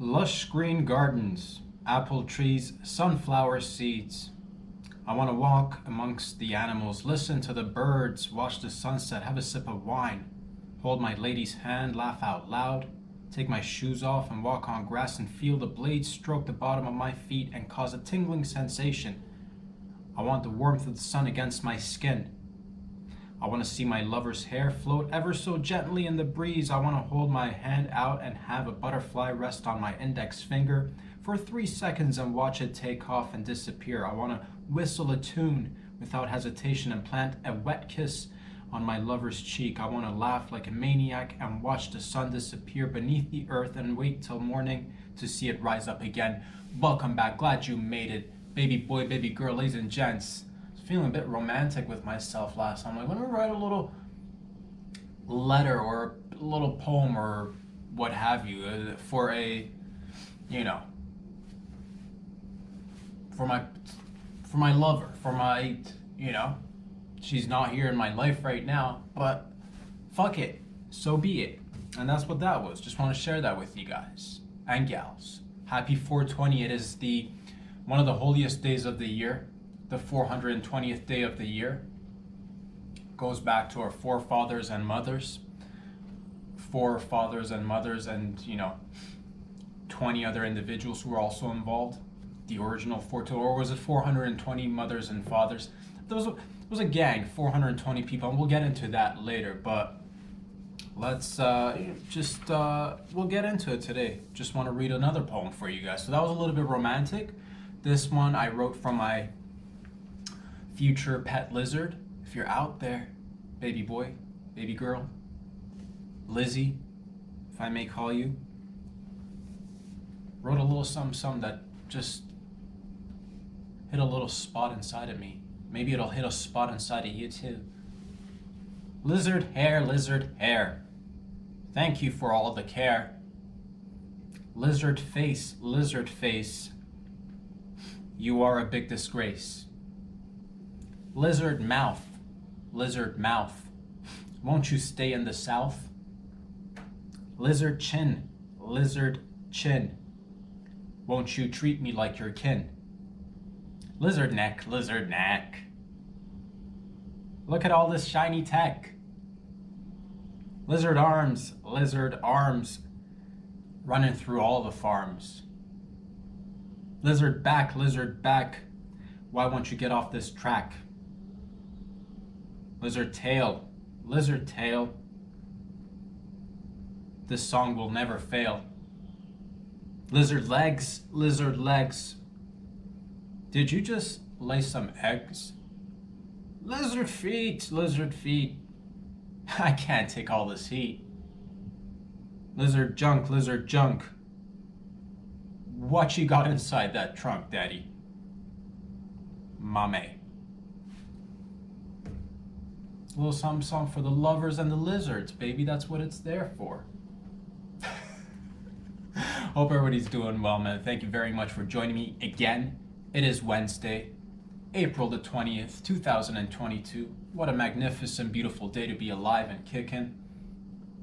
Lush green gardens, apple trees, sunflower seeds. I want to walk amongst the animals, listen to the birds, watch the sunset, have a sip of wine, hold my lady's hand, laugh out loud, take my shoes off and walk on grass and feel the blades stroke the bottom of my feet and cause a tingling sensation. I want the warmth of the sun against my skin. I want to see my lover's hair float ever so gently in the breeze. I want to hold my hand out and have a butterfly rest on my index finger for 3 seconds and watch it take off and disappear. I want to whistle a tune without hesitation and plant a wet kiss on my lover's cheek. I want to laugh like a maniac and watch the sun disappear beneath the earth and wait till morning to see it rise up again. Welcome back. Glad you made it. Baby boy, baby girl, ladies and gents. Feeling a bit romantic with myself last time. Like, let me write a little letter or a little poem or what have you for a, you know, for my lover, for my, you know, she's not here in my life right now, but fuck it, so be it. And that's what that was. Just want to share that with you guys and gals. Happy 420. It is one of the holiest days of the year. The 420th day of the year. Goes back to our forefathers and mothers, and, you know, 20 other individuals who were also involved. The original or was it 420 mothers and fathers? There was a gang, 420 people, and we'll get into that later, but let's we'll get into it today. Just want to read another poem for you guys. So that was a little bit romantic. This one I wrote from my future pet lizard. If you're out there, baby boy, baby girl, Lizzie, if I may call you, wrote a little something that just hit a little spot inside of me. Maybe it'll hit a spot inside of you too. Lizard hair, thank you for all the care. Lizard face, you are a big disgrace. Lizard mouth, won't you stay in the south? Lizard chin, won't you treat me like your kin? Lizard neck, look at all this shiny tech. Lizard arms, running through all the farms. Lizard back, why won't you get off this track? Lizard tail, this song will never fail. Lizard legs, did you just lay some eggs? Lizard feet, I can't take all this heat. Lizard junk, what you got inside that trunk, daddy? Mame. A little something for the lovers and the lizards, baby. That's what it's there for. Hope everybody's doing well, man. Thank you very much for joining me again. It is Wednesday, April the 20th, 2022. What a magnificent, beautiful day to be alive and kicking.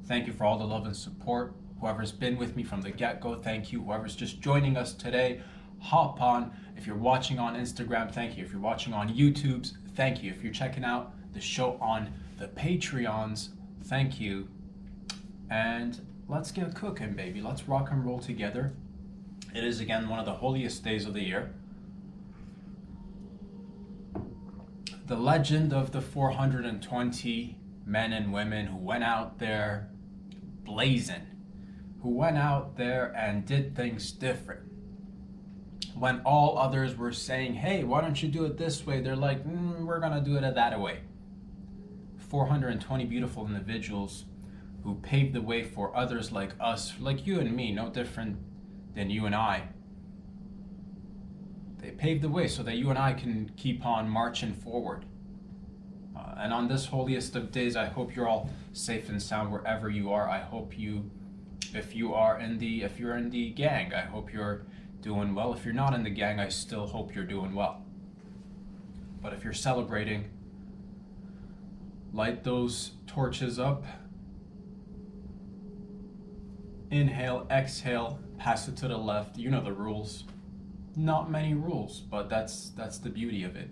Thank you for all the love and support. Whoever's been with me from the get-go, thank you. Whoever's just joining us today, hop on. If you're watching on Instagram, thank you. If you're watching on YouTube, thank you. If you're checking out the show on the Patreons, thank you. And let's get cooking, baby. Let's rock and roll together. It is again one of the holiest days of the year. The legend of the 420 men and women who went out there blazing, who went out there and did things different. When all others were saying, hey, why don't you do it this way? They're like, we're gonna do it that way. 420 beautiful individuals who paved the way for others like us, like you and me, no different than you and I. They paved the way so that you and I can keep on marching forward. And on this holiest of days, I hope you're all safe and sound wherever you are. I hope you, if you're in the gang, I hope you're doing well. If you're not in the gang, I still hope you're doing well. But if you're celebrating, light those torches up Inhale, exhale, pass it to the left. You know the rules. Not many rules, but that's the beauty of it.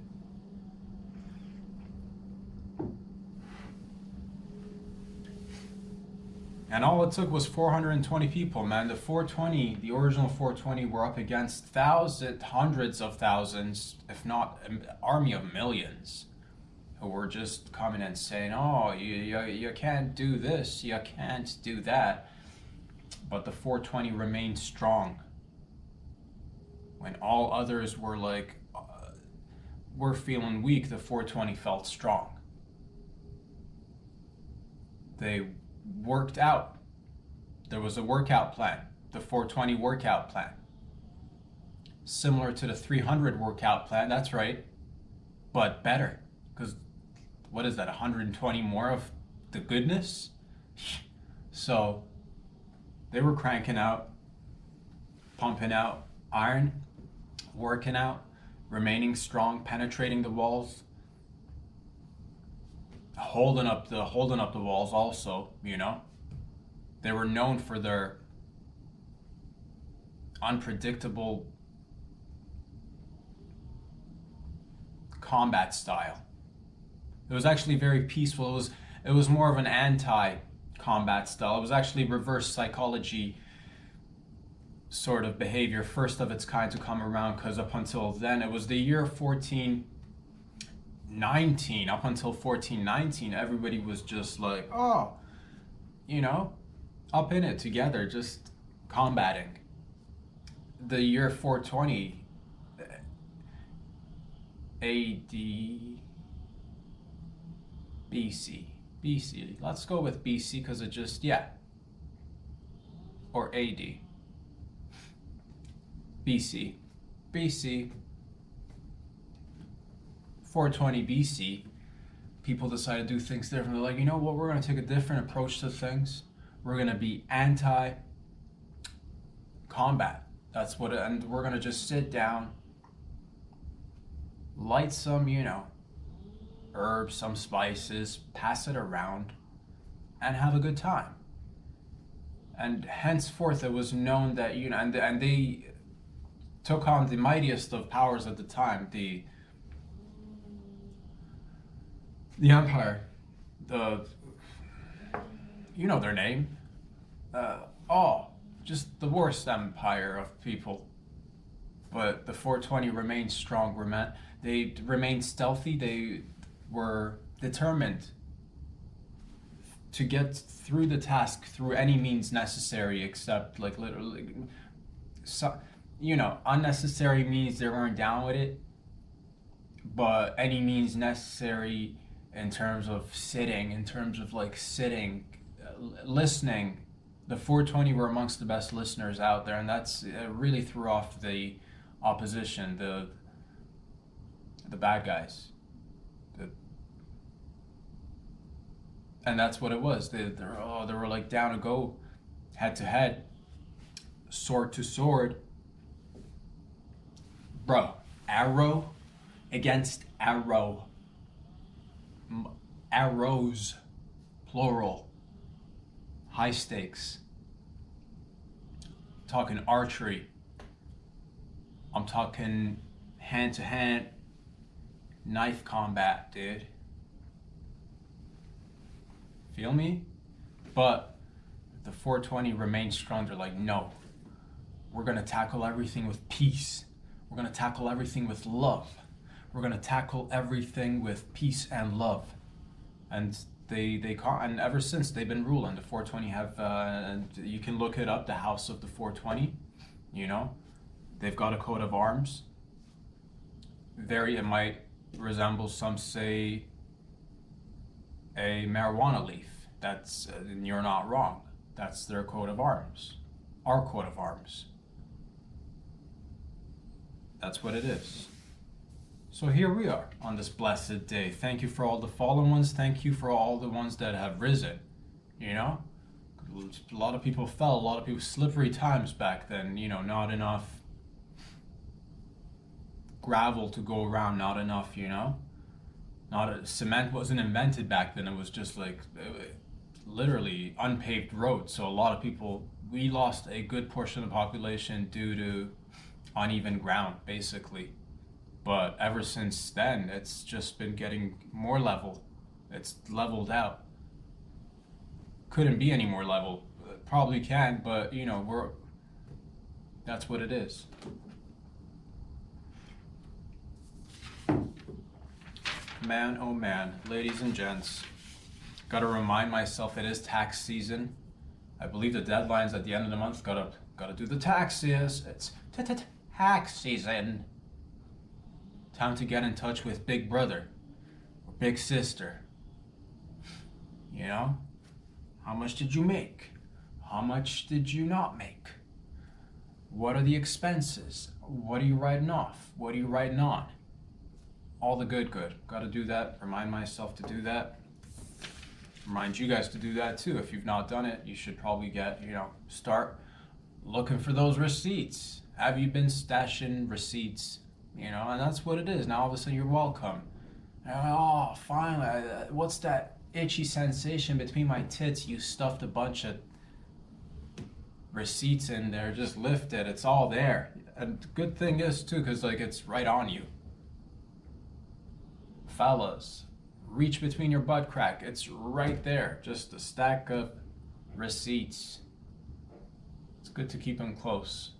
And all it took was 420 people, man. The 420, the original 420, were up against thousands, hundreds of thousands, if not an army of millions, who were just coming and saying, oh, you can't do this, you can't do that. But the 420 remained strong. When all others were like, we're feeling weak, the 420 felt strong. They worked out. There was a workout plan, the 420 workout plan. Similar to the 300 workout plan, that's right, but better. Because what is that, 120 more of the goodness? So they were cranking out, pumping out iron, working out, remaining strong, penetrating the walls, holding up the walls also, you know. They were known for their unpredictable combat style. It was actually very peaceful. It was more of an anti-combat style. It was actually reverse psychology sort of behavior, first of its kind to come around, because up until then, it was the year 1419. Up until 1419, everybody was just like, oh, you know, up in it together, just combating. The year 420 AD, BC. Let's go with BC because it just, yeah. Or AD. BC. 420 BC, people decided to do things differently. Like, you know what, we're going to take a different approach to things. We're going to be anti-combat. That's what, and we're going to just sit down, light some, you know, herbs, some spices, pass it around, and have a good time. And henceforth, it was known that, you know, and they took on the mightiest of powers at the time, the empire, you know their name, just the worst empire of people. But the 420 remained strong. They remained stealthy. They were determined to get through the task through any means necessary, except like literally, so, you know, unnecessary means they weren't down with it, but any means necessary in terms of sitting, listening. The 420 were amongst the best listeners out there, and that's really threw off the opposition, the bad guys. And that's what it was. They were like down to go head to head, sword to sword. Bro, arrow against arrow. Arrows, plural. High stakes. I'm talking archery. I'm talking hand to hand knife combat, dude. Feel me? But the 420 remained strong. They're like, no, we're gonna tackle everything with peace. We're gonna tackle everything with love. We're gonna tackle everything with peace and love. And and ever since they've been ruling. The 420 have, and you can look it up, the House of the 420, you know, they've got a coat of arms. It might resemble, some say, a marijuana leaf. That's, you're not wrong. That's their coat of arms. Our coat of arms. That's what it is. So here we are on this blessed day. Thank you for all the fallen ones. Thank you for all the ones that have risen. You know, a lot of people fell. A lot of people, slippery times back then. You know, not enough gravel to go around. Not enough, you know. Cement wasn't invented back then. It was just like literally unpaved roads. So a lot of people We lost a good portion of the population due to uneven ground, basically. But ever since then, it's just been getting more level. It's leveled out. Couldn't be any more level. Probably can, but you know, that's what it is. Man, oh man, ladies and gents, gotta remind myself it is tax season. I believe the deadline's at the end of the month. Gotta do the taxes. It's tax season. Time to get in touch with Big Brother or Big Sister. You know, how much did you make? How much did you not make? What are the expenses? What are you writing off? What are you writing on? All the good. Gotta do that. Remind myself to do that. Remind you guys to do that too. If you've not done it, you should probably start looking for those receipts. Have you been stashing receipts? You know, and that's what it is. Now all of a sudden you're welcome. Oh, finally, what's that itchy sensation between my tits? You stuffed a bunch of receipts in there. Just lift it. It's all there. And the good thing is too, because it's right on you. Fellas, reach between your butt crack. It's right there. Just a stack of receipts. It's good to keep them close.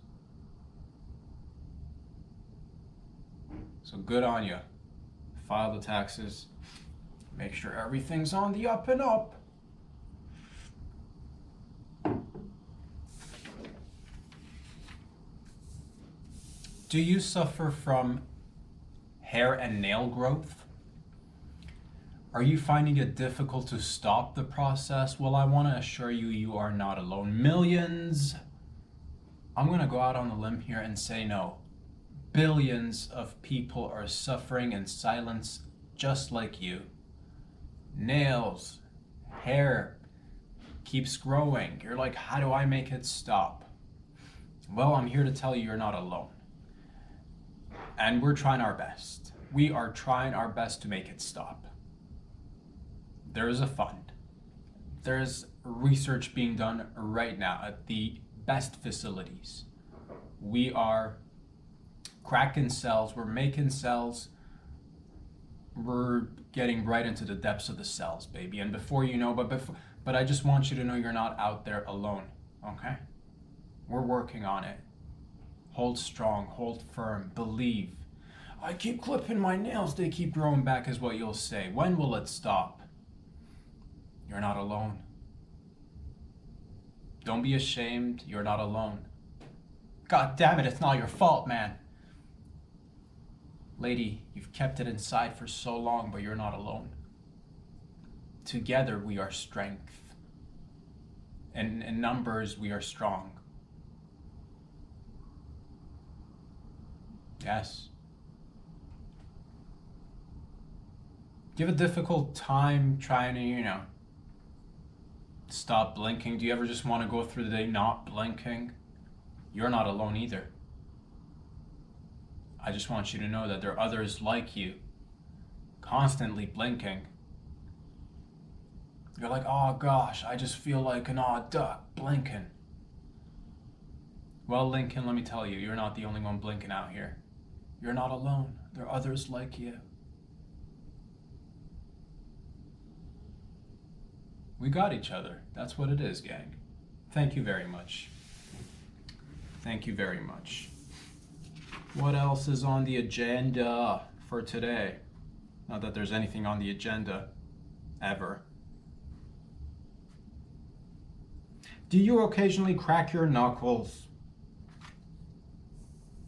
So good on you. File the taxes. Make sure everything's on the up and up. Do you suffer from hair and nail growth? Are you finding it difficult to stop the process? Well, I want to assure you, you are not alone. Millions, I'm going to go out on a limb here and say no. Billions of people are suffering in silence just like you. Nails, hair keeps growing. You're like, how do I make it stop? Well, I'm here to tell you you're not alone. And we're trying our best. We are trying our best to make it stop. There is a fund. There's research being done right now at the best facilities. We are cracking cells, we're making cells, we're getting right into the depths of the cells, baby. And before you know, but I just want you to know you're not out there alone, okay? We're working on it. Hold strong, hold firm, believe. I keep clipping my nails, they keep growing back is what you'll say. When will it stop? You're not alone. Don't be ashamed, you're not alone. God damn it, it's not your fault, man. Lady, you've kept it inside for so long, but you're not alone. Together we are strength. And in numbers we are strong. Yes. Do you have a difficult time trying to, stop blinking? Do you ever just want to go through the day not blinking? You're not alone either. I just want you to know that there are others like you, constantly blinking. You're like, oh gosh, I just feel like an odd duck blinking. Well, Lincoln, let me tell you, you're not the only one blinking out here. You're not alone. There are others like you. We got each other. That's what it is, gang. Thank you very much. Thank you very much. What else is on the agenda for today? Not that there's anything on the agenda, ever. Do you occasionally crack your knuckles?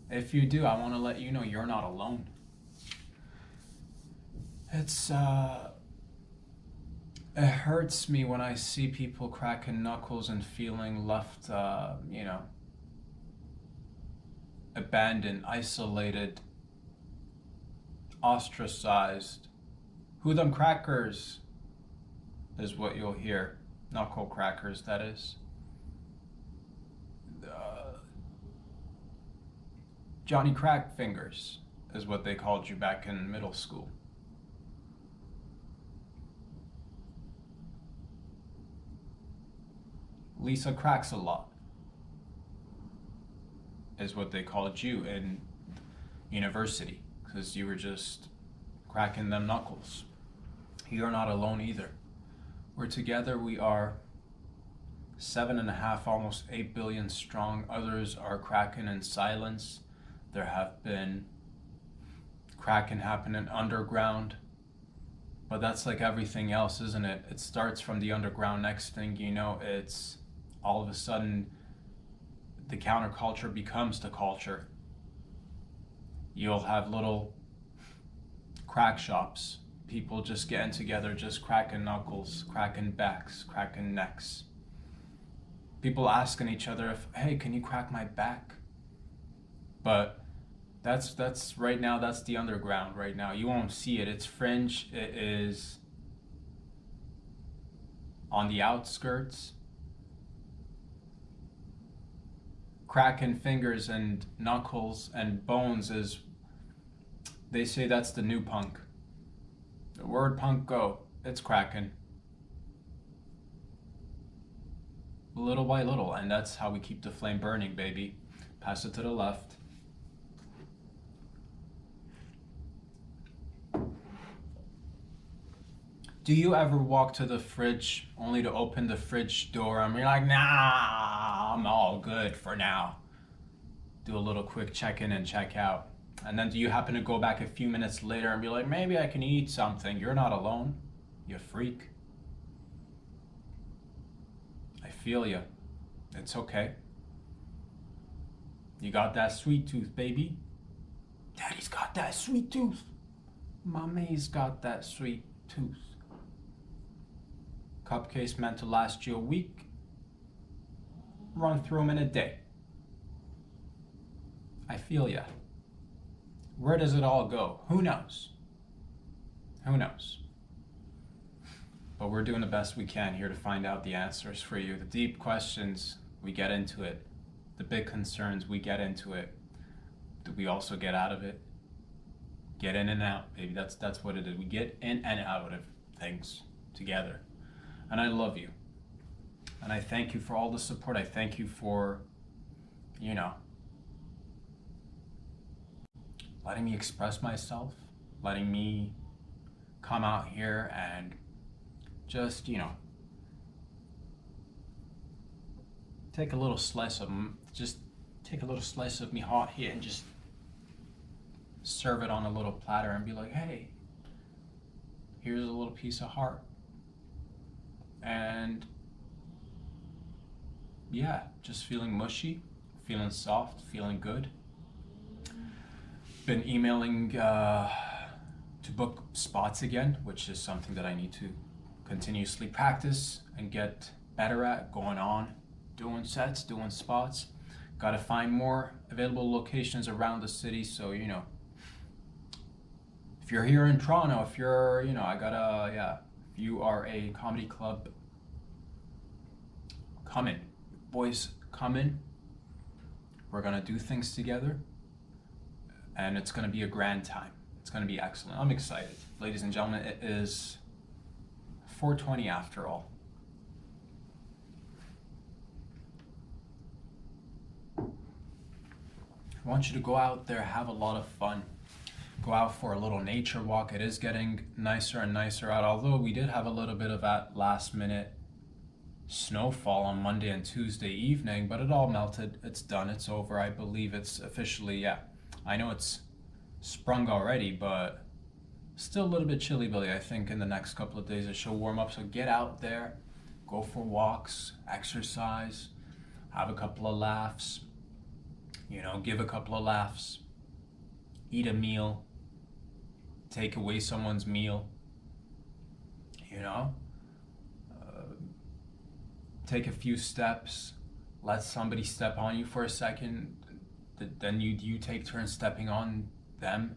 If you do, I want to let you know you're not alone. It hurts me when I see people cracking knuckles and feeling left, abandoned, isolated, ostracized. Who them crackers is what you'll hear. Knuckle crackers, that is. Johnny Crack Fingers is what they called you back in middle school. Lisa cracks a lot. is what they called you in university, because you were just cracking them knuckles. You're not alone either. We're together. We are 7.5, almost 8 billion strong. Others are cracking in silence. There have been cracking happening underground, but that's like everything else, isn't it? It starts from the underground. Next thing you know, it's all of a sudden the counterculture becomes the culture. You'll have little crack shops, people just getting together, just cracking knuckles, cracking backs, cracking necks. People asking each other if, hey, can you crack my back? But that's right now, that's the underground right now. You won't see it. It's fringe. It is on the outskirts. Cracking fingers and knuckles and bones is, they say that's the new punk. The word punk go, it's cracking. Little by little, and that's how we keep the flame burning, baby. Pass it to the left. Do you ever walk to the fridge only to open the fridge door and you're like, nah, I'm all good for now? Do a little quick check-in and check out. And then do you happen to go back a few minutes later and be like, maybe I can eat something? You're not alone, you freak. I feel you. It's okay. You got that sweet tooth, baby. Daddy's got that sweet tooth. Mommy's got that sweet tooth. Cupcakes meant to last you a week. Run through them in a day. I feel ya. Where does it all go? Who knows? Who knows? But we're doing the best we can here to find out the answers for you. The deep questions, we get into it. The big concerns, we get into it. Do we also get out of it? Get in and out, baby. That's what it is. We get in and out of things together. And I love you. And I thank you for all the support. I thank you for, letting me express myself, letting me come out here and just, take a little slice of me hot here and just serve it on a little platter and be like, hey, here's a little piece of heart. And yeah, just feeling mushy, feeling soft, feeling good. Been emailing to book spots again, which is something that I need to continuously practice and get better at, going on, doing sets, doing spots. Got to find more available locations around the city. So, if you're here in Toronto, if you're, if you are a comedy club, come in. Boys, come in. We're going to do things together. And it's going to be a grand time. It's going to be excellent. I'm excited. Ladies and gentlemen, it is 4:20 after all. I want you to go out there, have a lot of fun. Go out for a little nature walk. It is getting nicer and nicer out, although we did have a little bit of that last minute snowfall on Monday and Tuesday evening, but it all melted. It's done. It's over. I believe it's officially, I know it's sprung already, but still a little bit chilly, Billy. I think in the next couple of days it should warm up. So get out there, go for walks, exercise, have a couple of laughs, give a couple of laughs, eat a meal, take away someone's meal, take a few steps, let somebody step on you for a second, then you take turns stepping on them.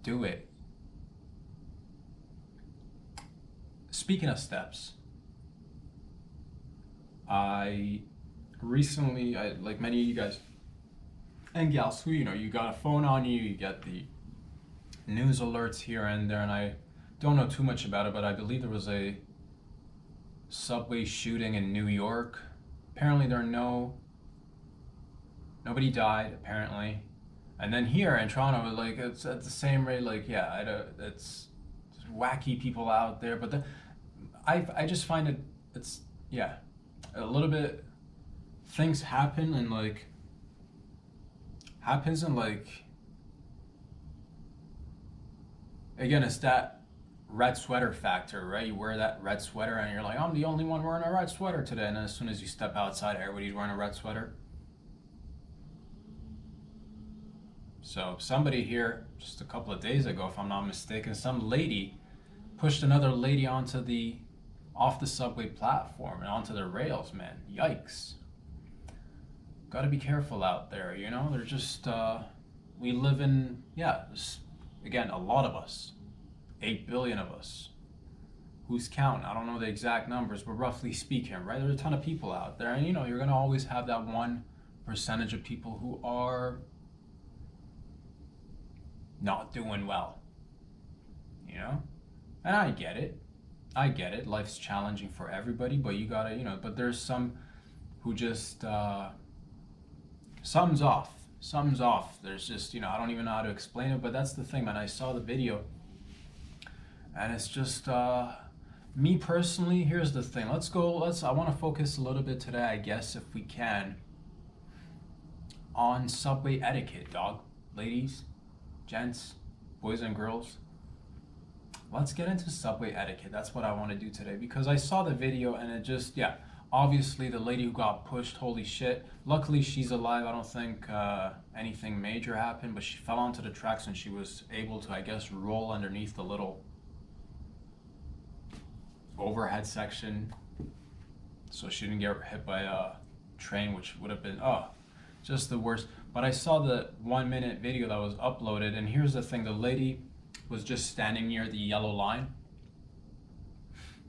Do it. Speaking of steps, I recently, like many of you guys and gals who, you got a phone on you, you get the news alerts here and there, and I don't know too much about it, but I believe there was a subway shooting in New York. Apparently there are no Nobody died apparently. And then here in Toronto, like it's at the same rate. Like yeah, it's wacky people out there, but I just find it's yeah, a little bit. Things happen and like happens and like again, it's that red sweater factor, right? You wear that red sweater and you're like, I'm the only one wearing a red sweater today. And then as soon as you step outside, everybody's wearing a red sweater. So somebody here just a couple of days ago, if I'm not mistaken, some lady pushed another lady off the subway platform and onto the rails, man. Yikes. Gotta be careful out there, you know? They're just, we live in, yeah, again, a lot of us, 8 billion of us. Who's counting? I don't know the exact numbers, but roughly speaking, right? There's a ton of people out there, and you know, you're gonna always have that 1% of people who are not doing well, you know? And I get it. Life's challenging for everybody, but you gotta, you know, but there's some who just, something's off. There's just, you know, I don't even know how to explain it, but that's the thing, man. I saw the video and it's just, me personally, here's the thing. I want to focus a little bit today, I guess, if we can, on subway etiquette, dog. Ladies, gents, boys and girls. Let's get into subway etiquette. That's what I want to do today because I saw the video and it just, yeah. Obviously, the lady who got pushed, holy shit. Luckily, she's alive. I don't think anything major happened, but she fell onto the tracks and she was able to, I guess, roll underneath the little overhead section. So she didn't get hit by a train, which would have been, just the worst. But I saw the 1-minute video that was uploaded, and here's the thing. The lady was just standing near the yellow line,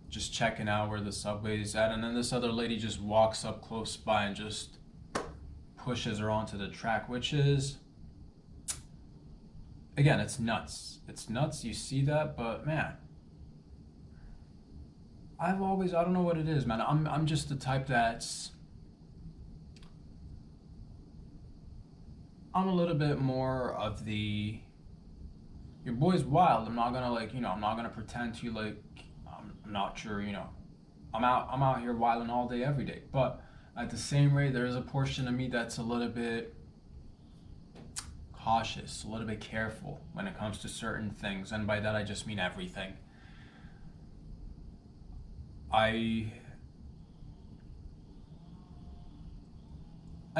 just checking out where the subway is at, and then this other lady just walks up close by and just pushes her onto the track, which is, again, it's nuts. It's nuts, you see that, but man, I don't know what it is, man. I'm just the type that's, I'm a little bit more of the, your boy's wild. I'm not gonna like, you know, I'm not gonna pretend to like, I'm not sure, you know, I'm out here wilding all day, every day. But at the same rate, there is a portion of me that's a little bit cautious, a little bit careful when it comes to certain things. And by that, I just mean everything. I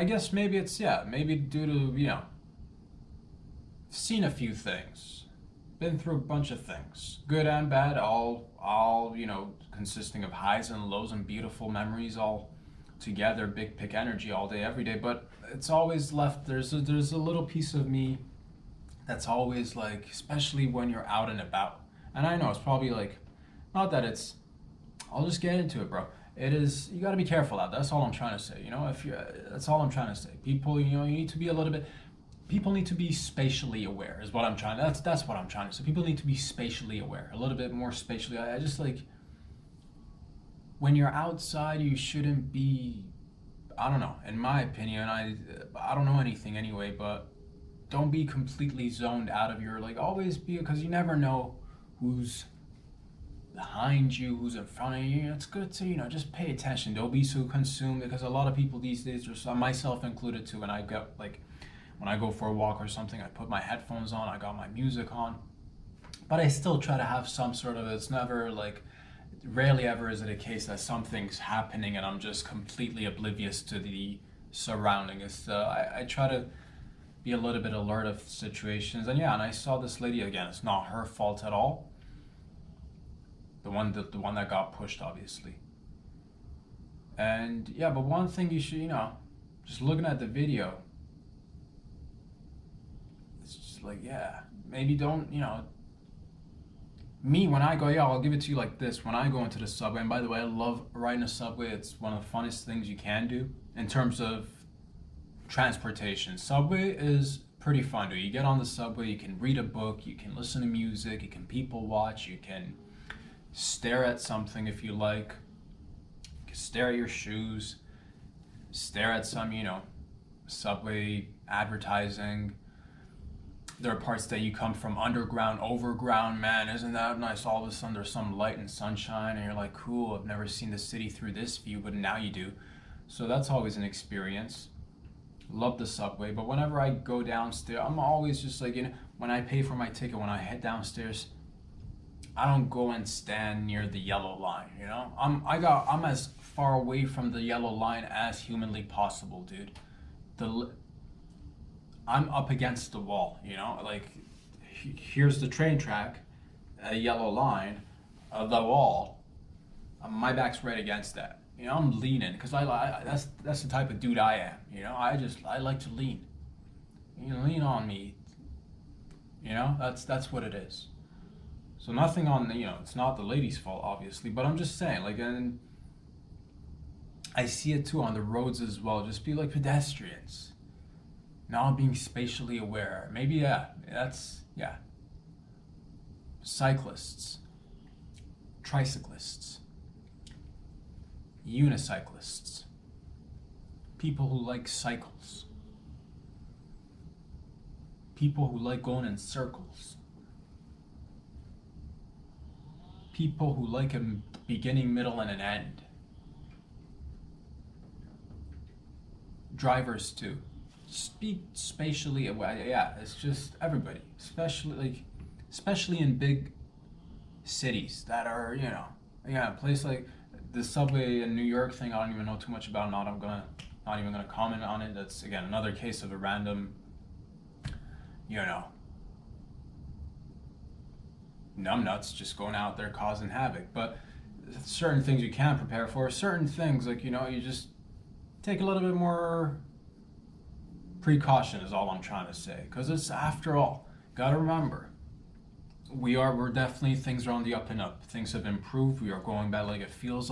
guess maybe it's, yeah, maybe due to, you know, seen a few things, been through a bunch of things, good and bad, all, you know, consisting of highs and lows and beautiful memories all together, big pick energy all day, every day. But it's always left, there's a little piece of me that's always like, especially when you're out and about. And I know it's probably like, not that it's, I'll just get into it, bro. It is, you got to be careful out there. That's all I'm trying to say. You know, that's all I'm trying to say. People, you know, you need to be a little bit, people need to be spatially aware is what I'm trying, that's what I'm trying to say. People need to be spatially aware, a little bit more spatially. I just like, when you're outside, you shouldn't be, I don't know, in my opinion, I don't know anything anyway, but don't be completely zoned out of your, like, always be, because you never know who's behind you, who's in front of you. It's good to, you know, just pay attention. Don't be so consumed, because a lot of people these days, or myself included too, and I get like, when I go for a walk or something, I put my headphones on, I got my music on, but I still try to have some sort of, it's never like, rarely ever is it a case that something's happening and I'm just completely oblivious to the surrounding. It's, I try to be a little bit alert of situations. And yeah, and I saw this lady, again, it's not her fault at all. The one that got pushed, obviously. And yeah, but one thing you should, you know, just looking at the video, it's just like, yeah, maybe don't, you know, me, when I go, yeah, I'll give it to you like this. When I go into the subway, and by the way, I love riding a subway. It's one of the funnest things you can do in terms of transportation. Subway is pretty fun, dude. You get on the subway, you can read a book, you can listen to music, you can people watch, you can stare at something if you like, you can stare at your shoes, stare at some, you know, subway advertising. There are parts that you come from underground, overground, man, isn't that nice? All of a sudden there's some light and sunshine and you're like, cool, I've never seen the city through this view, but now you do. So that's always an experience. Love the subway, but whenever I go downstairs, I'm always just like, when I pay for my ticket, when I head downstairs, I don't go and stand near the yellow line, I'm as far away from the yellow line as humanly possible, dude. I'm up against the wall, like here's the train track, a yellow line, the wall. My back's right against that. I'm leaning because that's the type of dude I am. I like to lean. Lean on me. That's what it is. So nothing on it's not the lady's fault, obviously, but I'm just saying, like, and I see it too on the roads as well. Just be like pedestrians. Now being spatially aware. Maybe yeah. Cyclists, tricyclists, unicyclists, people who like cycles, people who like going in circles, people who like a beginning, middle, and an end. Drivers too. Speak spatially aware. Yeah, it's just everybody, especially in big cities that are, a place like the subway in New York thing. I don't even know too much about. Not even gonna comment on it. That's again another case of a random, numbnuts just going out there causing havoc. But certain things you can prepare for. Certain things like you just take a little bit more precaution is all I'm trying to say, because it's, after all, gotta remember, we're definitely, things are on the up and up. Things have improved. We are going back. It feels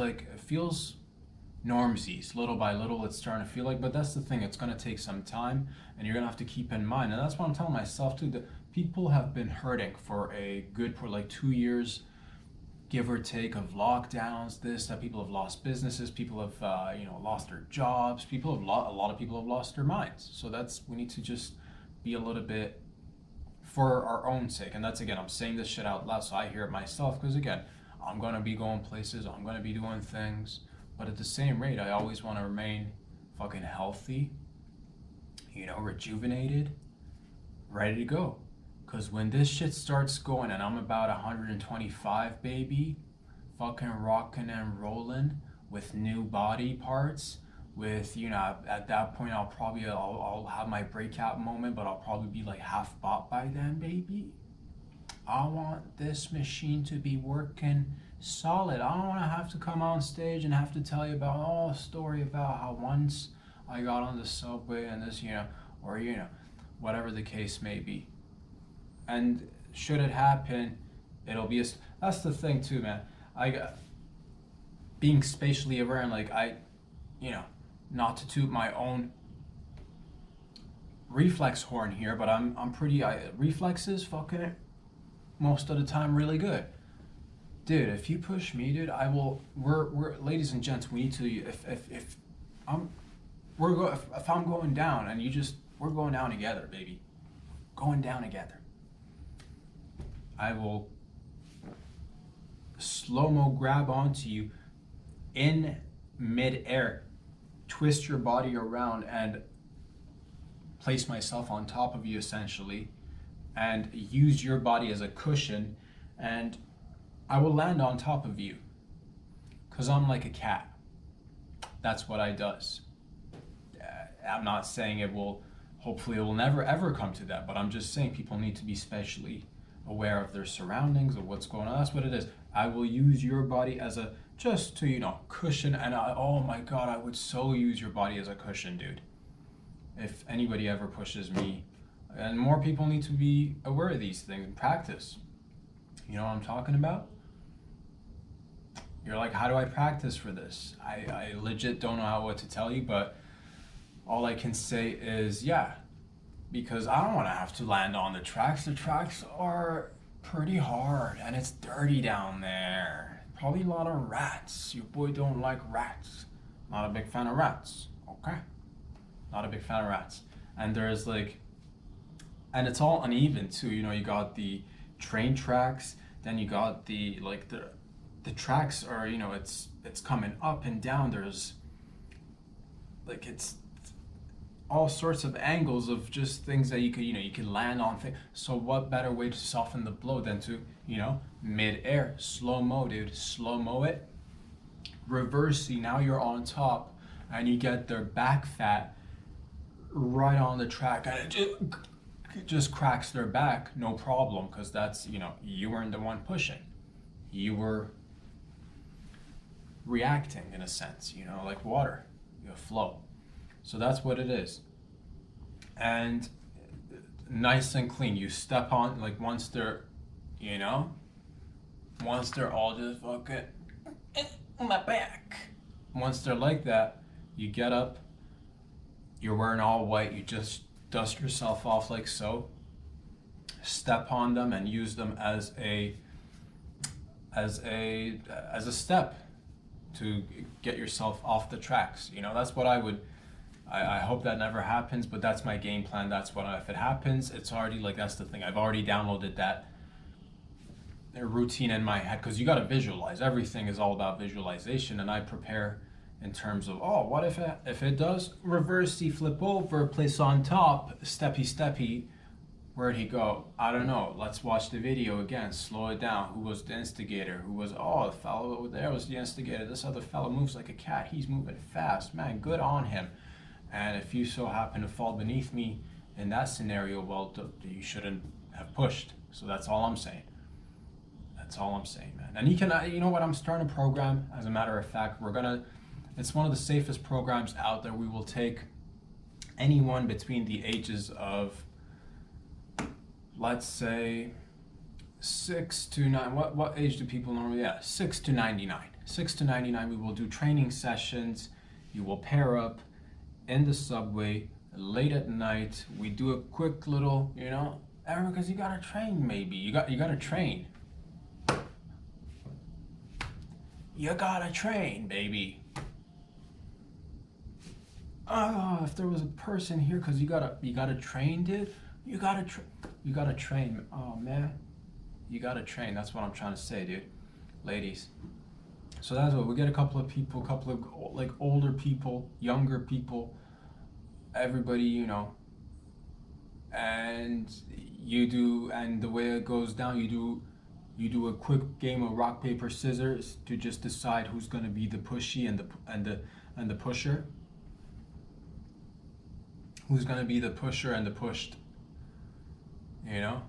normsies, little by little. It's starting to feel like, but that's the thing. It's gonna take some time, and you're gonna have to keep in mind. And that's what I'm telling myself too. That people have been hurting for like 2 years, give or take, of lockdowns. That people have lost businesses. People have lost their jobs. A lot of people have lost their minds. So we need to just be a little bit, for our own sake. And that's, again, I'm saying this shit out loud so I hear it myself, because again, I'm gonna be going places, I'm gonna be doing things, but at the same rate, I always want to remain fucking healthy, rejuvenated, ready to go. Because when this shit starts going and I'm about 125, baby, fucking rocking and rolling with new body parts, with, at that point I'll have my breakout moment, but I'll probably be like half bought by then, baby. I want this machine to be working solid. I don't want to have to come on stage and have to tell you about a story about how once I got on the subway and this, or whatever the case may be. And should it happen, it'll be that's the thing too, man. Being spatially aware and not to toot my own reflex horn here, but I'm pretty reflexes fucking it most of the time really good. Dude, if you push me, dude, I will. We're ladies and gents, we need to. If I'm going down and we're going down together, baby. Going down together. I will slow-mo grab onto you in mid-air, twist your body around and place myself on top of you essentially, and use your body as a cushion, and I will land on top of you, because I'm like a cat. That's what I does. I'm not saying hopefully it will never ever come to that, but I'm just saying people need to be spatially aware of their surroundings, of what's going on. That's what it is. I will use your body as just to, cushion, and oh my God, I would so use your body as a cushion, dude. If anybody ever pushes me, and more people need to be aware of these things and practice. You know what I'm talking about? You're like, how do I practice for this? I legit don't know what to tell you, but all I can say is, because I don't want to have to land on the tracks. The tracks are pretty hard, and it's dirty down there. Probably a lot of rats. Your boy don't like rats. Not a big fan of rats, okay? Not a big fan of rats. And there's like, and it's all uneven too. You know, you got the train tracks, then you got the like the tracks are, you know, it's coming up and down. There's like it's all sorts of angles of just things that you could, you know, you could land on things. So what better way to soften the blow than to, you know, mid-air, slow-mo, dude, slow-mo it, reverse, see, now you're on top, and you get their back fat right on the track, and it just cracks their back, no problem, because that's, you know, you weren't the one pushing. You were reacting in a sense, you know, like water, you flow. So that's what it is. And nice and clean. You step on, like once they're, you know, once they're all just fucking my back. Once they're like that, you get up, you're wearing all white, you just dust yourself off like so, step on them and use them as a step to get yourself off the tracks. You know, that's what I would, I hope that never happens, but that's my game plan. That's what, if it happens, it's already like, that's the thing. I've already downloaded that routine in my head, because you got to visualize. Everything is all about visualization, and I prepare in terms of, oh, what if it does reversey, flip over, place on top, steppy, where'd he go? I don't know. Let's watch the video again, slow it down. Who was the instigator? Who was, oh, the fellow over there was the instigator. This other fellow moves like a cat. He's moving fast, man, good on him. And if you so happen to fall beneath me in that scenario, well, you shouldn't have pushed. So that's all I'm saying. That's all I'm saying, man. And you can, you know what, I'm starting a program. As a matter of fact, it's one of the safest programs out there. We will take anyone between the ages of, let's say, 6 to 9. What age do people normally? Yeah, 6 to 99. 6 to 99. We will do training sessions. You will pair up in the subway late at night. We do a quick little, you know, because you gotta train. Maybe you gotta train. You gotta train, baby. Oh, if there was a person here, because you gotta train, dude. You gotta train. Oh man, you gotta train. That's what I'm trying to say, dude. Ladies. So that's what we get. A couple of people, couple of like older people, younger people, everybody, you know. And you do, and the way it goes down, you do a quick game of rock paper scissors to just decide who's gonna be the pushy and the pusher. Who's gonna be the pusher and the pushed? You know?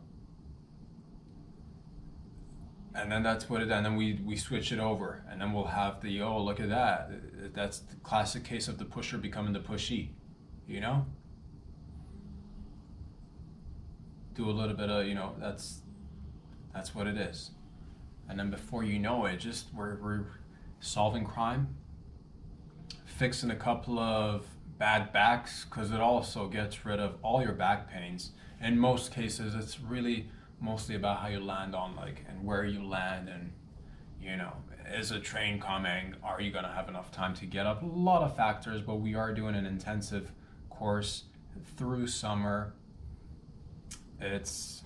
And then that's what it, and then we switch it over, and then we'll have the, oh, look at that. That's the classic case of the pusher becoming the pushy, you know? Do a little bit of, you know, that's what it is. And then before you know it, just we're solving crime, fixing a couple of bad backs, because it also gets rid of all your back pains. In most cases, it's really mostly about how you land on, like, and where you land, and, you know, is a train coming? Are you gonna have enough time to get up? A lot of factors, but we are doing an intensive course through summer. It's,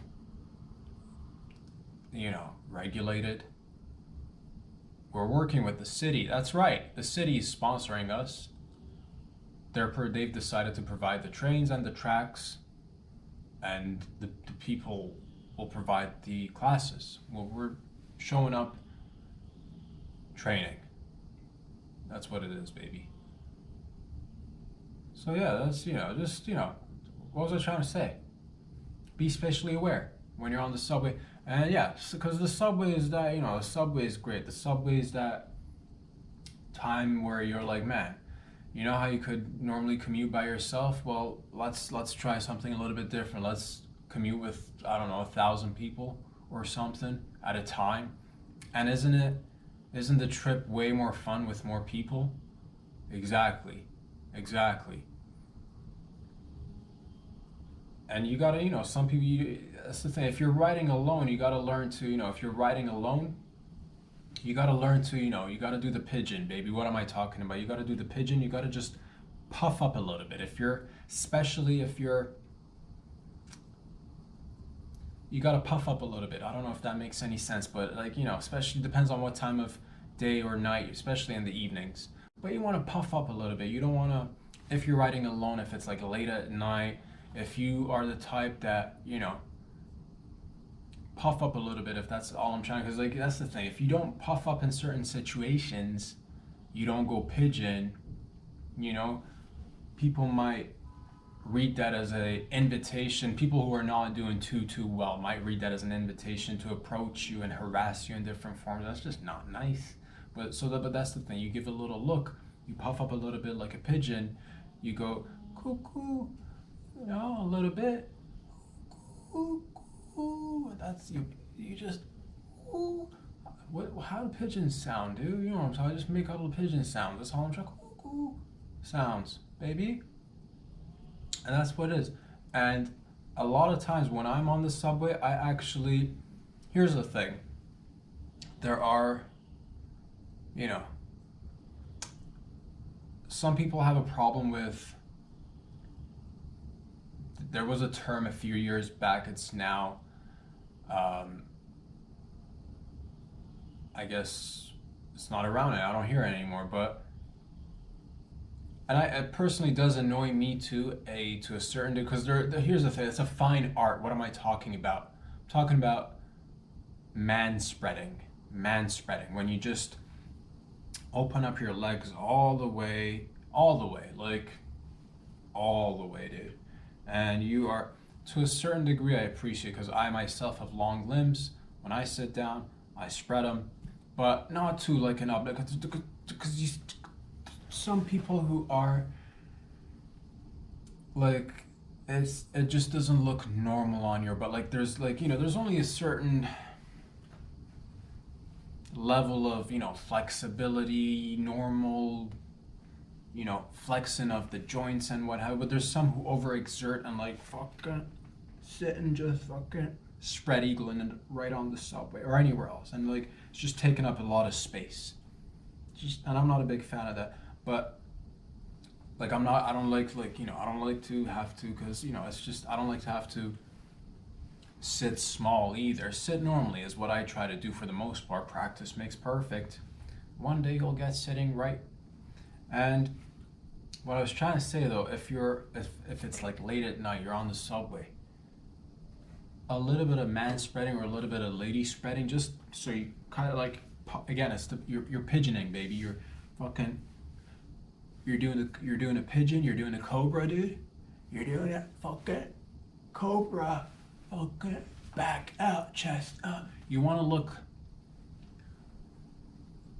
you know, regulated. We're working with the city. That's right. The city is sponsoring us. They've decided to provide the trains and the tracks, and the people will provide the classes. Well, we're showing up, training. That's what it is, baby. So yeah, that's, you know, just, you know, what was I trying to say? Be spatially aware when you're on the subway. And yeah, because the subway is that, you know, the subway is great. The subway is that time where you're like, man, you know how you could normally commute by yourself? Well, let's try something a little bit different. Let's commute with, I don't know, 1,000 people or something at a time. And isn't the trip way more fun with more people? Exactly. And you gotta, you know, some people, that's the thing, if you're riding alone, you gotta learn to, you know, if you're riding alone, you gotta learn to, you know, you gotta do the pigeon, baby. What am I talking about? You gotta do the pigeon. You gotta just puff up a little bit. If you're, especially if you're, you gotta puff up a little bit. I don't know if that makes any sense, but like, especially depends on what time of day or night, especially in the evenings. But you want to puff up a little bit. You don't want to, if you're riding alone, if it's like late at night, if you are the type that, puff up a little bit, if that's all I'm trying, because like that's the thing. If you don't puff up in certain situations, you don't go pigeon, people might read that as a invitation. People who are not doing too well might read that as an invitation to approach you and harass you in different forms. That's just not nice. But that's the thing. You give a little look, you puff up a little bit like a pigeon, you go cuckoo, a little bit, cuckoo. That's you. You just ooh. How do pigeons sound, dude? You know what I'm talking? I just make a little pigeon sound. That's all I'm trying. Cuckoo sounds, baby. And that's what it is. And a lot of times when I'm on the subway, here's the thing. There are, some people have a problem with, there was a term a few years back, it's now, I guess it's not around it, I don't hear it anymore, but, and it personally does annoy me to a certain degree, because here's the thing, it's a fine art. What am I talking about? I'm talking about man-spreading, when you just open up your legs all the way, like all the way, dude. And you are, to a certain degree, I appreciate, because I myself have long limbs. When I sit down, I spread them, but not too like an up, because some people who are like, it just doesn't look normal on your butt. Like there's like, there's only a certain level of, flexibility, normal, flexing of the joints and what have you. But there's some who overexert and like fucking sit and just fucking spread eagling right on the subway or anywhere else, and like it's just taking up a lot of space. And I'm not a big fan of that. But like I don't like to have to, because it's just, I don't like to have to sit small either. Sit normally is what I try to do for the most part. Practice makes perfect. One day you'll get sitting right. And what I was trying to say though, if it's like late at night, you're on the subway, a little bit of man spreading or a little bit of lady spreading, just so you kind of like, again, you're pigeoning, baby. You're doing a pigeon, you're doing a cobra, dude. You're doing a fucking cobra, fucking back out, chest up. You want to look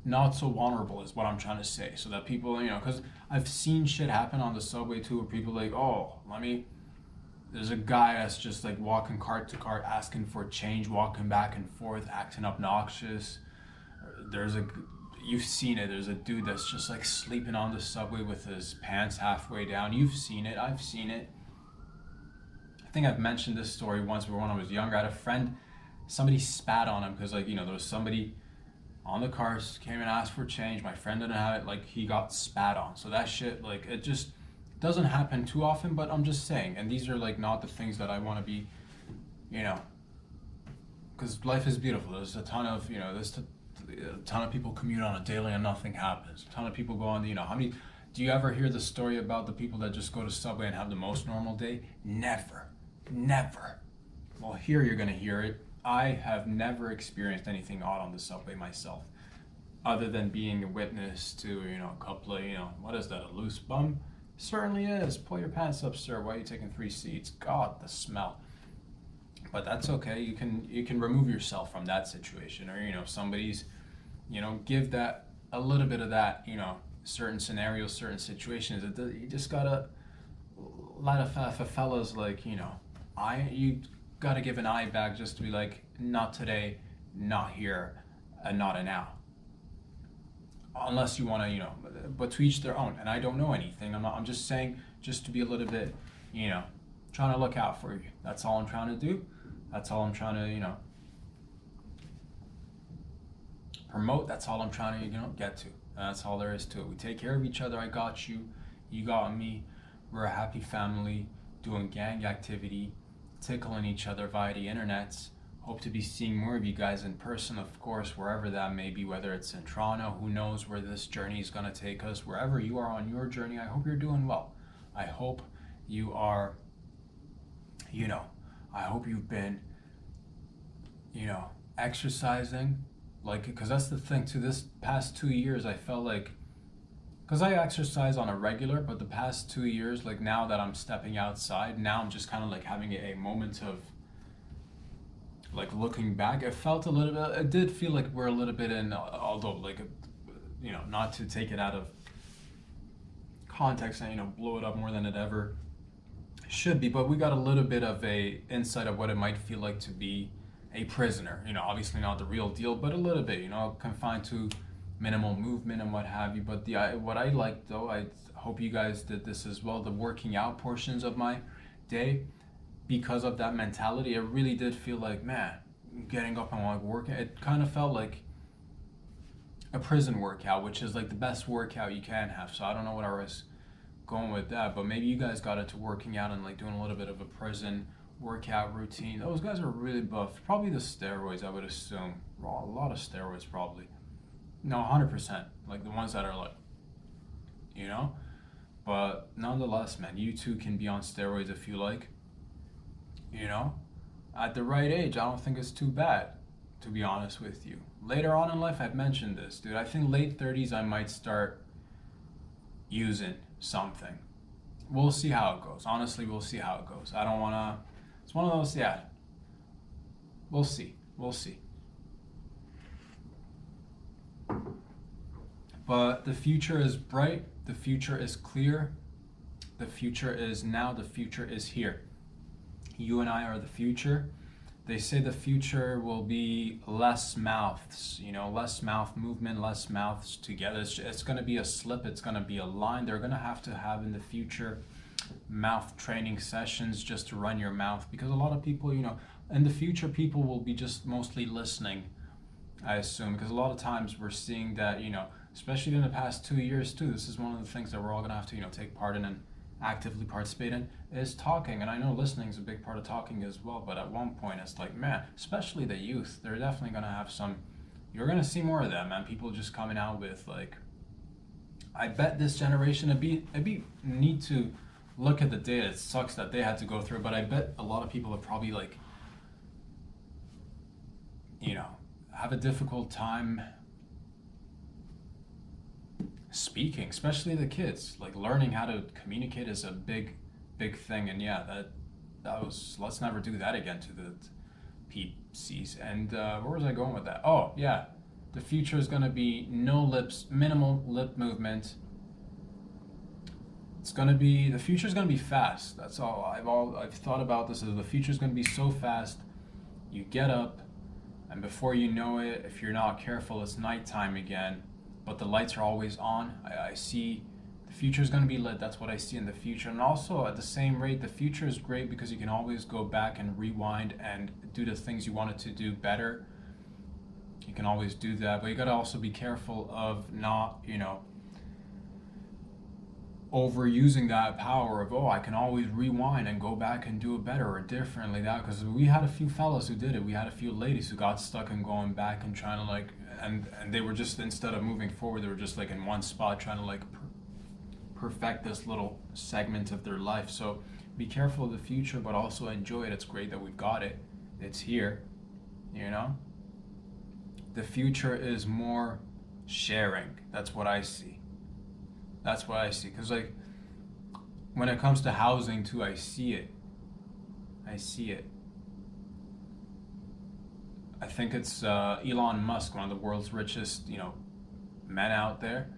not so vulnerable is what I'm trying to say, so that people, because I've seen shit happen on the subway too, where people like, there's a guy that's just like walking cart to cart, asking for change, walking back and forth, acting obnoxious. You've seen it. There's a dude that's just like sleeping on the subway with his pants halfway down. You've seen it. I've seen it. I think I've mentioned this story once, where when I was younger, I had a friend, somebody spat on him because, like, there was somebody on the cars, came and asked for change. My friend didn't have it. Like, he got spat on. So that shit, like, it just doesn't happen too often, but I'm just saying. And these are like not the things that I want to be, because life is beautiful. There's a ton of, a ton of people commute on a daily and nothing happens. A ton of people go on the, do you ever hear the story about the people that just go to Subway and have the most normal day? Never. Well, here you're gonna hear it. I have never experienced anything odd on the subway myself, other than being a witness to, a couple of, what is that, a loose bum? Certainly is. Pull your pants up, sir. Why are you taking 3 seats? God, the smell. But that's okay. You can remove yourself from that situation, or if somebody's, give that a little bit of that, certain scenarios, certain situations. You just gotta let a fella's like, you gotta give an eye back just to be like, not today, not here, and not a now. Unless you want to, but to each their own. And I don't know anything. I'm just saying, just to be a little bit, trying to look out for you. That's all I'm trying to do. That's all I'm trying to, promote. That's all I'm trying to, get to. And that's all there is to it. We take care of each other. I got you. You got me. We're a happy family doing gang activity, tickling each other via the internets. Hope to be seeing more of you guys in person, of course, wherever that may be, whether it's in Toronto. Who knows where this journey is going to take us. Wherever you are on your journey, I hope you're doing well. I hope you are, I hope you've been, exercising. Like, because that's the thing too, this past 2 years, I felt like, because I exercise on a regular, but the past 2 years, like now that I'm stepping outside, now I'm just kind of like having a moment of like looking back. It felt a little bit, it did feel like we're a little bit in, although like, not to take it out of context and, blow it up more than it ever should be, but we got a little bit of a insight of what it might feel like to be a prisoner. Obviously not the real deal, but a little bit, confined to minimal movement and what have you. But what I like though, I hope you guys did this as well, the working out portions of my day, because of that mentality, it really did feel like, man, getting up and like working, it kind of felt like a prison workout, which is like the best workout you can have. So I don't know what I was going with that, but maybe you guys got into working out and like doing a little bit of a prison workout routine. Those guys are really buff. Probably the steroids, I would assume. A lot of steroids, probably. No, 100%. Like the ones that are like, But nonetheless, man, you too can be on steroids if you like. At the right age, I don't think it's too bad, to be honest with you. Later on in life, I've mentioned this, dude. I think late 30s, I might start using something. We'll see how it goes. Honestly, we'll see how it goes. I don't want to. It's one of those, yeah. We'll see. We'll see. But the future is bright. The future is clear. The future is now. The future is here. You and I are the future. They say the future will be less mouths, less mouth movement, less mouths together. It's going to be a slip. It's going to be a line. They're going to have in the future mouth training sessions just to run your mouth, because a lot of people, in the future, people will be just mostly listening, I assume, because a lot of times we're seeing that, especially in the past 2 years too, this is one of the things that we're all going to have to, take part in and actively participate in, is talking. And I know listening is a big part of talking as well, but at one point it's like, man, especially the youth, they're definitely going to have you're going to see more of that, man. People just coming out with like, I bet this generation, it'd be neat to look at the data. It sucks that they had to go through it, but I bet a lot of people have probably like, have a difficult time speaking, especially the kids. Like learning how to communicate is a big thing. And yeah, that was, let's never do that again to the PCs. And where was I going with that? Oh yeah, the future is going to be no lips, minimal lip movement. The future is going to be fast. That's all I've thought about this, is the future is going to be so fast. You get up and before you know it, if you're not careful, it's nighttime again, but the lights are always on. I see the future is going to be lit. That's what I see in the future. And also at the same rate, the future is great because you can always go back and rewind and do the things you wanted to do better. You can always do that, but you got to also be careful of not, overusing that power of, I can always rewind and go back and do it better or differently. That, because we had a few fellas who did it. We had a few ladies who got stuck in going back and trying to like, and they were just, instead of moving forward, they were just like in one spot trying to like perfect this little segment of their life. So be careful of the future, but also enjoy it. It's great that we've got it. It's here, The future is more sharing. That's what I see. Because like when it comes to housing too, I see it. I think it's Elon Musk, one of the world's richest, men out there.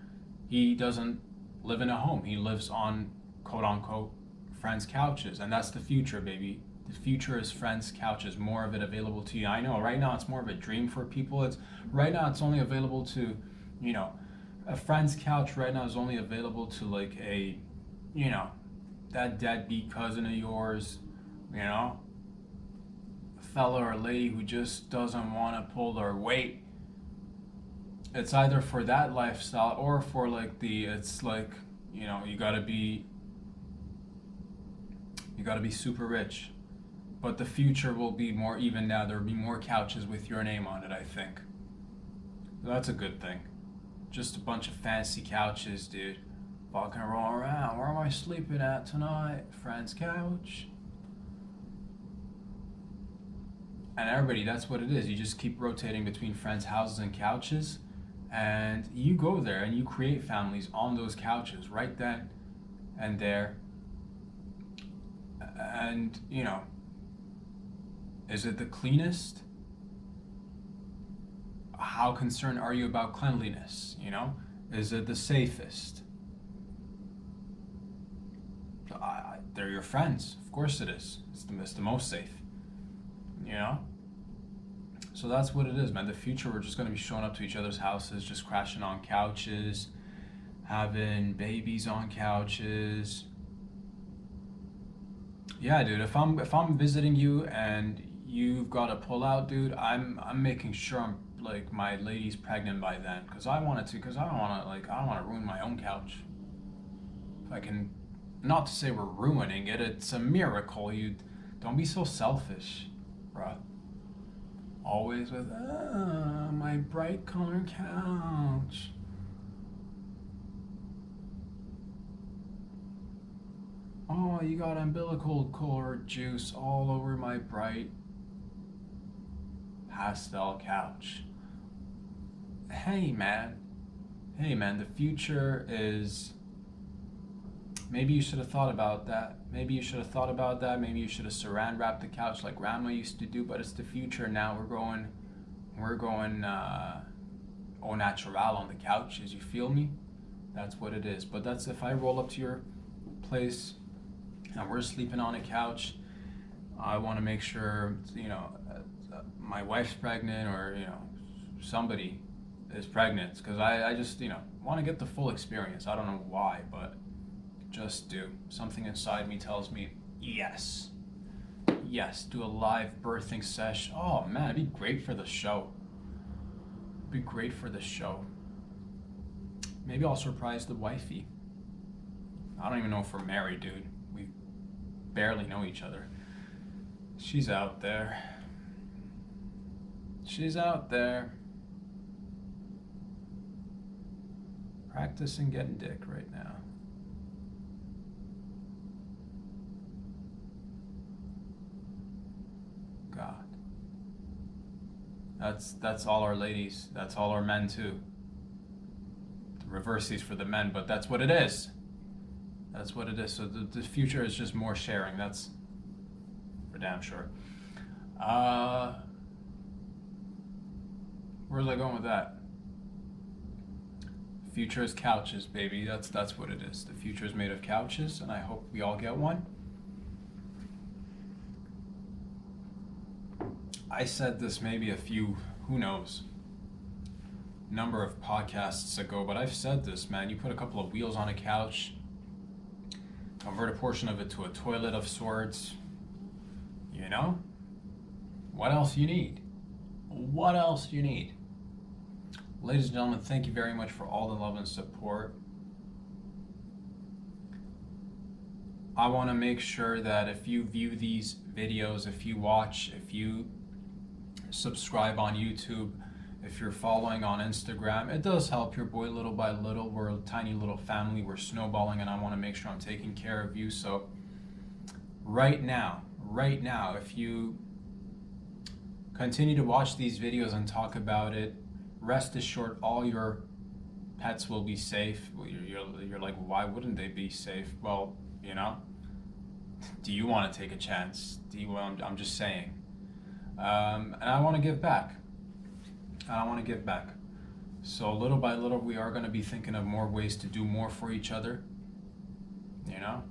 He doesn't live in a home. He lives on quote unquote friends' couches, and that's the future, baby. The future is friends' couches. More of it available to you. I know right now it's more of a dream for people. Right now it's only available to, a friend's couch right now is only available to like a, that deadbeat cousin of yours, a fella or a lady who just doesn't want to pull their weight. It's either for that lifestyle or for like it's like You know, you gotta be super rich. But the future will be more even now. There'll be more couches with your name on it, I think. That's a good thing. Just a bunch of fancy couches, dude. Fucking roll around. Where am I sleeping at tonight? Friend's couch. And everybody, that's what it is. You just keep rotating between friends' houses and couches. And you go there and you create families on those couches right then and there. And, you know, is it the cleanest? How concerned are you about cleanliness? You know, is it the safest? They're your friends, of course it is. It's the most safe. You know, so that's what it is, man. The future, we're just gonna be showing up to each other's houses, just crashing on couches, having babies on couches. Yeah, dude. If I'm visiting you and you've got to pull out, dude, I'm making sure I'm like my lady's pregnant by then, because I wanted to, because I don't want to ruin my own couch. If I can, not to say we're ruining it, it's a miracle. You don't be so selfish, bruh. Always with my bright colored couch. Oh, you got umbilical cord juice all over my bright pastel couch. Hey man, the future is, maybe you should have thought about that. Maybe you should have saran wrapped the couch like grandma used to do, but it's the future now. We're going au natural on the couches, you feel me? That's what it is. But that's if I roll up to your place and we're sleeping on a couch, I want to make sure, you know, my wife's pregnant, or, you know, somebody is pregnant, because I just, you know, want to get the full experience. I don't know why, but just do. Something inside me tells me, yes, do a live birthing sesh. Oh man, it'd be great for the show. Maybe I'll surprise the wifey. I don't even know if we're married, dude. We barely know each other. She's out there. Practicing getting dick right now. God. That's all our ladies. That's all our men too. Reverse these for the men, but that's what it is. So the future is just more sharing. That's for damn sure. Where's I going with that? Future is couches, baby. That's what it is. The future is made of couches, and I hope we all get one. I said this maybe who knows, number of podcasts ago, but I've said this, man. You put a couple of wheels on a couch, convert a portion of it to a toilet of sorts, you know? What else you need? Ladies and gentlemen, thank you very much for all the love and support. I want to make sure that if you view these videos, if you subscribe on YouTube, if you're following on Instagram, it does help your boy little by little. We're a tiny little family. We're snowballing, and I want to make sure I'm taking care of you. So right now, if you continue to watch these videos and talk about it, rest assured all your pets will be safe. You're like, why wouldn't they be safe? Well, you know, do you want to take a chance? I'm just saying. And I want to give back. So little by little, we are going to be thinking of more ways to do more for each other. You know,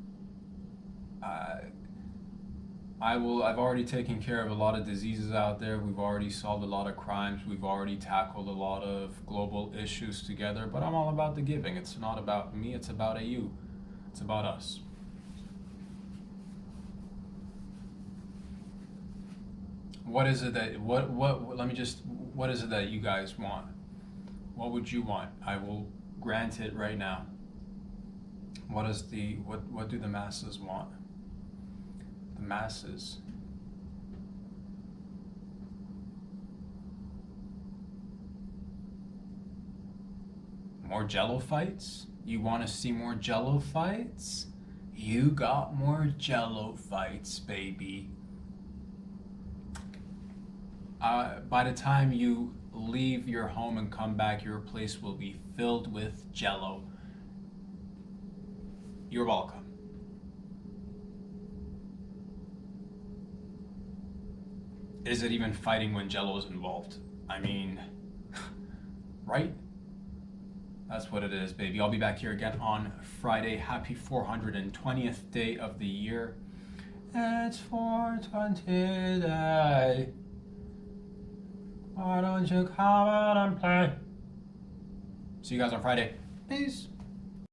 I've already taken care of a lot of diseases out there. We've already solved a lot of crimes. We've already tackled a lot of global issues together. But I'm all about the giving. It's not about me. It's about you. It's about us. What is it that what is it that you guys want? What would you want? I will grant it right now. What do the masses want? The masses. More Jello fights? You want to see more Jello fights? You got more Jello fights, baby. By the time you leave your home and come back, your place will be filled with Jello. You're welcome. Is it even fighting when Jello is involved? I mean, right? That's what it is, baby. I'll be back here again on Friday. Happy 420th day of the year. It's 420 day. Why don't you come out and play? See you guys on Friday. Peace.